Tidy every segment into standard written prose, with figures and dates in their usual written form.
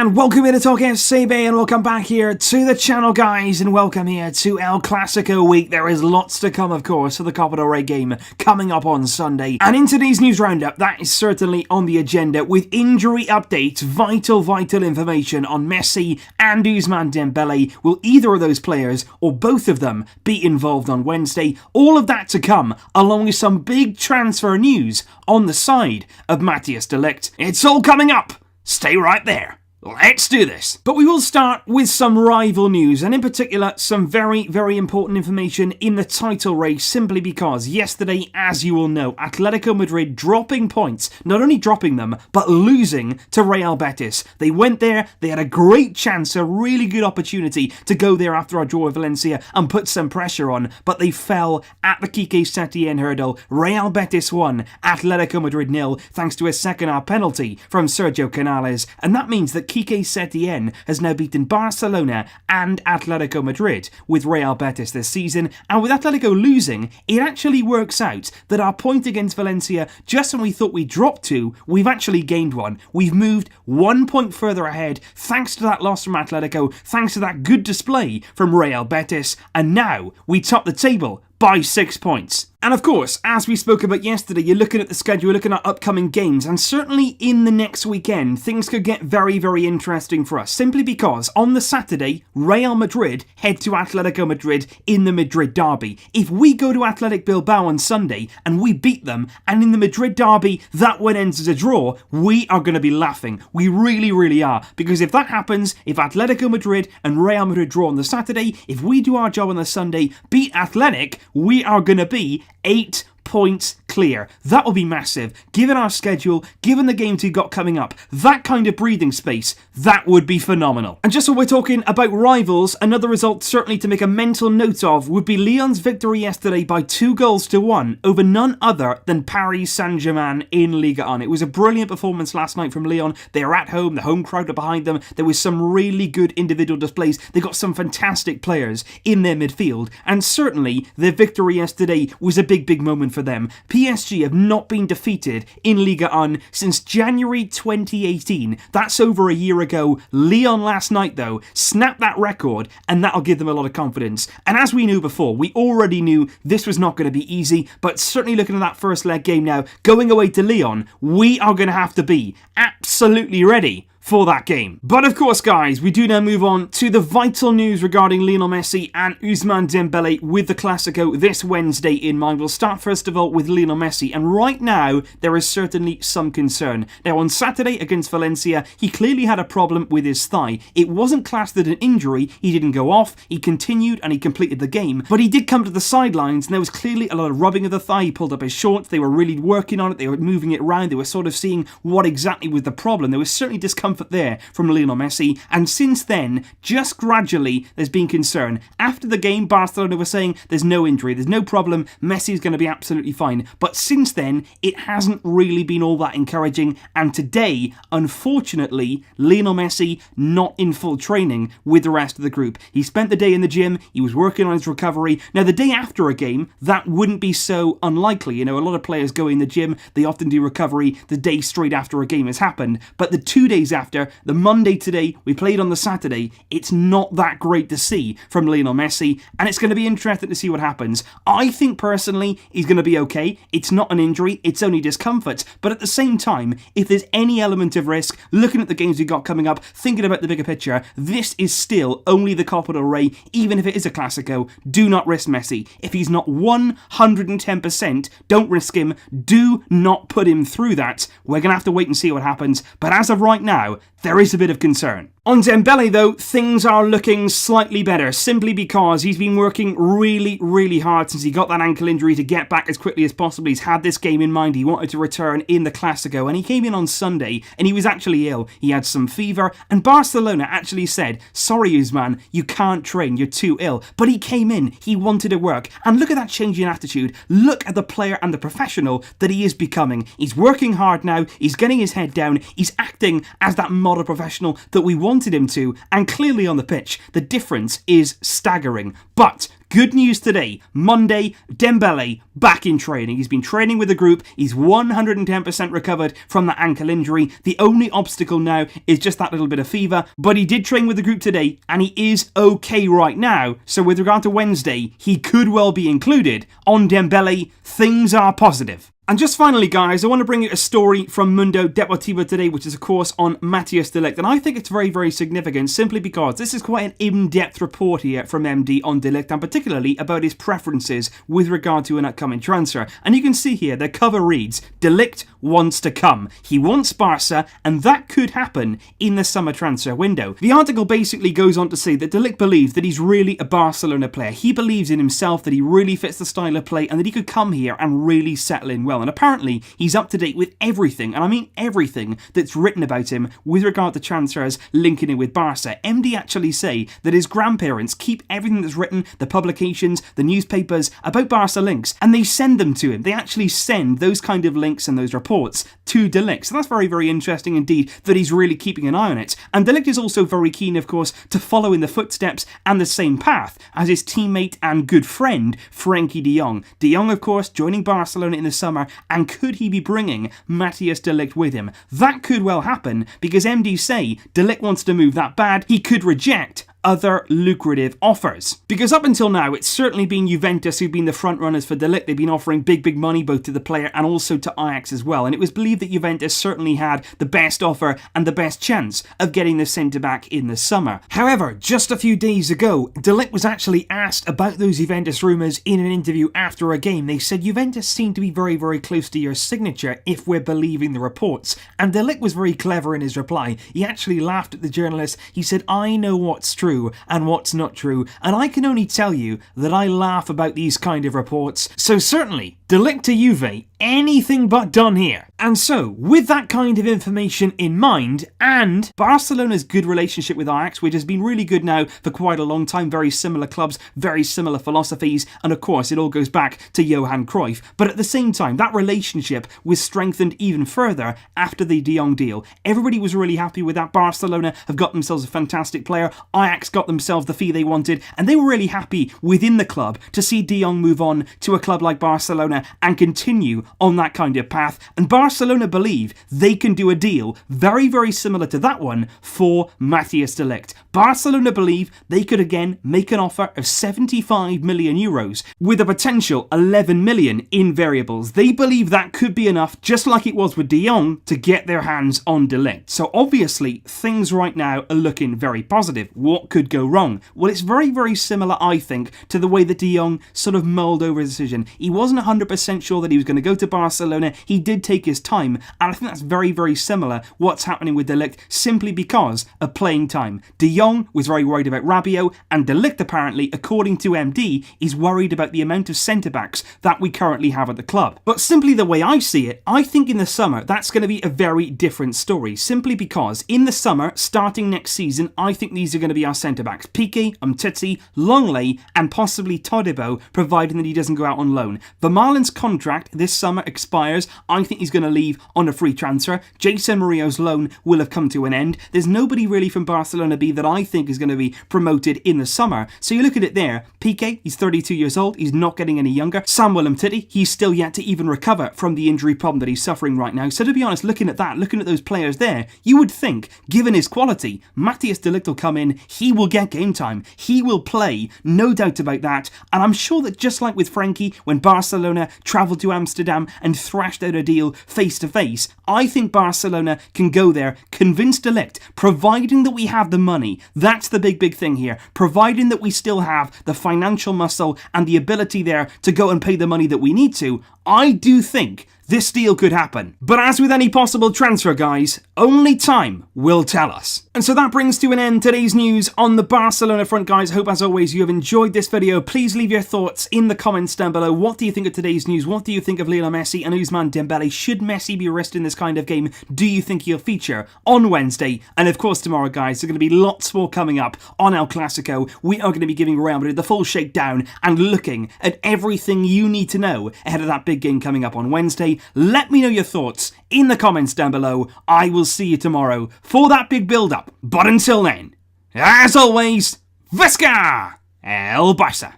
And welcome here to Talk FC, and welcome back here to the channel, guys, and welcome here to El Clasico week. There is lots to come, of course, for the Copa del Rey game coming up on Sunday. And in today's news roundup, that is certainly on the agenda with injury updates, vital information on Messi and Ousmane Dembele. Will either of those players, or both of them, be involved on Wednesday? All of that to come, along with some big transfer news on the side of Matthijs de Ligt. It's all coming up. Stay right there. Let's do this. But we will start with some rival news, and in particular some very important information in the title race, simply because yesterday, as you all know, Atletico Madrid dropping points, not only dropping them, but losing to Real Betis. They went there, they had a great chance, a really good opportunity to go there after a draw with Valencia and put some pressure on, but they fell at the Quique Setien hurdle. Real Betis won, Atletico Madrid 0, thanks to a second-half penalty from Sergio Canales, and that means that Quique Setien has now beaten Barcelona and Atletico Madrid with Real Betis this season, and with Atletico losing, it actually works out that our point against Valencia, just when we thought we dropped 2, we've actually gained 1. We've moved 1 point further ahead thanks to that loss from Atletico, thanks to that good display from Real Betis, and now we top the table by 6 points. And of course, as we spoke about yesterday, you're looking at the schedule, you're looking at upcoming games, and certainly in the next weekend, things could get very interesting for us, simply because on the Saturday, Real Madrid head to Atletico Madrid in the Madrid derby. If we go to Athletic Bilbao on Sunday and we beat them, and in the Madrid derby that one ends as a draw, we are going to be laughing. We really are, because if that happens, if Atletico Madrid and Real Madrid draw on the Saturday, if we do our job on the Sunday, beat Athletic, we are going to be 8 points clear. That will be massive. Given our schedule, given the games we've got coming up, that kind of breathing space, that would be phenomenal. And just so we're talking about rivals, another result certainly to make a mental note of would be Lyon's victory yesterday by 2-1 over none other than Paris Saint-Germain in Ligue 1. It was a brilliant performance last night from Lyon. They are at home, the home crowd are behind them. There was some really good individual displays. They got some fantastic players in their midfield, and certainly their victory yesterday was a big moment for them. PSG have not been defeated in Ligue 1 since January 2018. That's over a year ago. Lyon last night, though, snapped that record, and that'll give them a lot of confidence. And as we knew before, we already knew this was not going to be easy, but certainly looking at that first leg game now, going away to Lyon, we are going to have to be absolutely ready for that game. But of course, guys, we do now move on to the vital news regarding Lionel Messi and Ousmane Dembele with the Clasico this Wednesday in mind. We'll start first of all with Lionel Messi, and right now there is certainly some concern. Now, on Saturday against Valencia, he clearly had a problem with his thigh. It wasn't classed as an injury, he didn't go off, he continued and he completed the game, but he did come to the sidelines and there was clearly a lot of rubbing of the thigh. He pulled up his shorts, they were really working on it, they were moving it around, they were sort of seeing what exactly was the problem. There was certainly discomfort there from Lionel Messi, and since then, just gradually, there's been concern. After the game, Barcelona were saying there's no injury, there's no problem, Messi's going to be absolutely fine. But since then, it hasn't really been all that encouraging, and today, unfortunately, Lionel Messi not in full training with the rest of the group. He spent the day in the gym, he was working on his recovery. Now, the day after a game, that wouldn't be so unlikely. You know, a lot of players go in the gym, they often do recovery the day straight after a game has happened, but the 2 days after, the Monday today, we played on the Saturday, it's not that great to see from Lionel Messi, and it's going to be interesting to see what happens. I think personally he's going to be okay. It's not an injury, it's only discomfort, but at the same time, if there's any element of risk, looking at the games we've got coming up, thinking about the bigger picture, this is still only the Copa del Rey. Even if it is a Clasico, do not risk Messi. If he's not 110%, don't risk him. Do not put him through that. We're going to have to wait and see what happens, but as of right now, there is a bit of concern. On Dembele, though, things are looking slightly better, simply because he's been working really hard since he got that ankle injury to get back as quickly as possible. He's had this game in mind. He wanted to return in the Clasico, and he came in on Sunday, and he was actually ill. He had some fever, and Barcelona actually said, sorry, Ousmane, you can't train, you're too ill. But he came in, he wanted to work, and look at that change in attitude. Look at the player and the professional that he is becoming. He's working hard now, he's getting his head down, he's acting as that model professional that we wanted him to, and clearly on the pitch, the difference is staggering. But good news today, Monday, Dembele back in training. He's been training with the group. He's 110% recovered from that ankle injury. The only obstacle now is just that little bit of fever, but he did train with the group today and he is okay right now. So with regard to Wednesday, he could well be included. On Dembele, things are positive. And just finally, guys, I want to bring you a story from Mundo Deportivo today, which is, of course, on Matthias de Ligt. And I think it's very, very significant simply because this is quite an in-depth report here from MD on de Ligt, and particularly about his preferences with regard to an upcoming transfer. And you can see here, the cover reads, de Ligt wants to come. He wants Barca, and that could happen in the summer transfer window. The article basically goes on to say that de Ligt believes that he's really a Barcelona player. He believes in himself, that he really fits the style of play, and that he could come here and really settle in well. And apparently, he's up to date with everything, and I mean everything, that's written about him with regard to transfers linking in with Barca. MD actually say that his grandparents keep everything that's written, the publications, the newspapers, about Barca links, and they send them to him. They actually send those kind of links and those reports to de Ligt. So that's very, very interesting indeed that he's really keeping an eye on it. And de Ligt is also very keen, of course, to follow in the footsteps and the same path as his teammate and good friend, Frenkie de Jong. De Jong, of course, joining Barcelona in the summer, and could he be bringing Matthias de Ligt with him? That could well happen, because MD say de Ligt wants to move that bad, he could reject other lucrative offers. Because up until now, it's certainly been Juventus who've been the front runners for de Ligt. They've been offering big money both to the player and also to Ajax as well. And it was believed that Juventus certainly had the best offer and the best chance of getting the centre-back in the summer. However, just a few days ago, de Ligt was actually asked about those Juventus rumours in an interview after a game. They said Juventus seemed to be very, very close to your signature if we're believing the reports. And de Ligt was very clever in his reply. He actually laughed at the journalist. He said, I know what's true and what's not true, and I can only tell you that I laugh about these kind of reports. So certainly, de Ligt to Juve, anything but done here. And so, with that kind of information in mind, and Barcelona's good relationship with Ajax, which has been really good now for quite a long time, very similar clubs, very similar philosophies, and of course it all goes back to Johan Cruyff, but at the same time, that relationship was strengthened even further after the De Jong deal. Everybody was really happy with that. Barcelona have got themselves a fantastic player, Ajax got themselves the fee they wanted, and they were really happy within the club to see De Jong move on to a club like Barcelona and continue on that kind of path. And Barcelona believe they can do a deal very, very similar to that one for Matthias de Ligt. Barcelona believe they could again make an offer of 75 million euros with a potential 11 million in variables. They believe that could be enough, just like it was with De Jong, to get their hands on de Ligt. So obviously, things right now are looking very positive. What could go wrong? Well, it's very, very similar, I think, to the way that De Jong sort of mulled over his decision. He wasn't 100% sure that he was going to go to Barcelona. He did take his time, and I think that's very, very similar what's happening with de Ligt, simply because of playing time. De Jong was very worried about Rabiot, and de Ligt apparently, according to MD, is worried about the amount of centre-backs that we currently have at the club. But simply the way I see it, I think in the summer that's going to be a very different story, simply because in the summer, starting next season, I think these are going to be our centre-backs. Piqué, Umtiti, Longley, and possibly Todibo, providing that he doesn't go out on loan. Vermaelen's contract this summer expires. I think he's going to leave on a free transfer. Jason Murillo's loan will have come to an end. There's nobody really from Barcelona B that I think is going to be promoted in the summer. So you look at it there. Piqué, he's 32 years old. He's not getting any younger. Samuel Umtiti, he's still yet to even recover from the injury problem that he's suffering right now. So to be honest, looking at that, looking at those players there, you would think, given his quality, Matthias de Ligt will come in, he will get game time, he will play, no doubt about that. And I'm sure that just like with Frenkie, when Barcelona travelled to Amsterdam and thrashed out a deal face to face, I think Barcelona can go there, convince de Ligt, providing that we have the money. That's the big thing here. Providing that we still have the financial muscle and the ability there to go and pay the money that we need to, I do think this deal could happen. But as with any possible transfer, guys, only time will tell us. And so that brings to an end today's news on the Barcelona front, guys. I hope, as always, you have enjoyed this video. Please leave your thoughts in the comments down below. What do you think of today's news? What do you think of Lionel Messi and Ousmane Dembele? Should Messi be rested in this kind of game? Do you think he'll feature on Wednesday? And of course, tomorrow, guys, there's going to be lots more coming up on El Clasico. We are going to be giving Real Madrid the full shakedown and looking at everything you need to know ahead of that big game coming up on Wednesday. Let me know your thoughts in the comments down below. I will see you tomorrow for that big build-up. But until then, as always, Visca El Barça!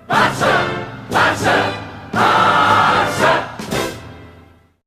Barça! Barça!